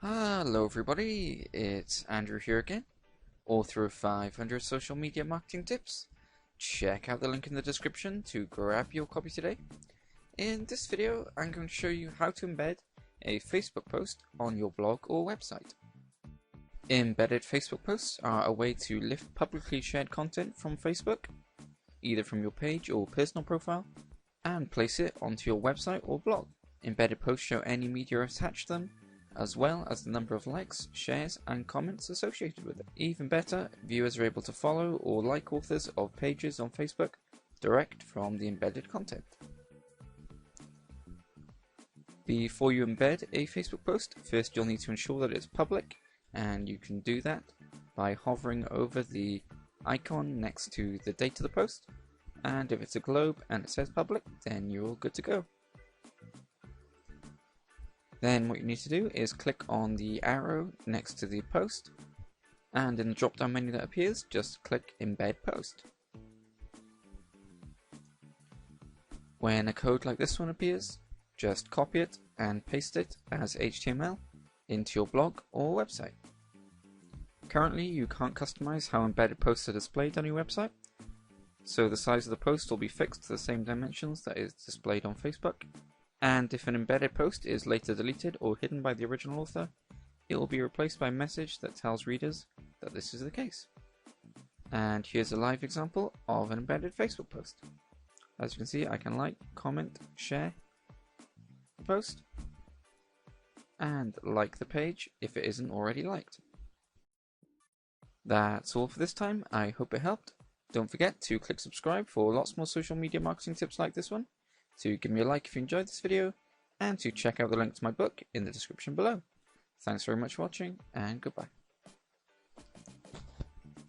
Hello everybody, it's Andrew here again, author of 500 social media marketing tips. Check out the link in the description to grab your copy today. In this video, I'm going to show you how to embed a Facebook post on your blog or website. Embedded Facebook posts are a way to lift publicly shared content from Facebook, either from your page or personal profile, and place it onto your website or blog. Embedded posts show any media attached to them, as well as the number of likes, shares, and comments associated with it. Even better, viewers are able to follow or like authors of pages on Facebook direct from the embedded content. Before you embed a Facebook post, first you'll need to ensure that it's public, and you can do that by hovering over the icon next to the date of the post, and if it's a globe and it says public, then you're all good to go. Then what you need to do is click on the arrow next to the post, and in the drop down menu that appears, just click Embed Post. When a code like this one appears, just copy it and paste it as HTML into your blog or website. Currently you can't customize how embedded posts are displayed on your website, so the size of the post will be fixed to the same dimensions that is displayed on Facebook. And if an embedded post is later deleted or hidden by the original author, it will be replaced by a message that tells readers that this is the case. And here's a live example of an embedded Facebook post. As you can see, I can like, comment, share the post, and like the page if it isn't already liked. That's all for this time. I hope it helped. Don't forget to click subscribe for lots more social media marketing tips like this one, to give me a like if you enjoyed this video, and to check out the link to my book in the description below. Thanks very much for watching, and goodbye.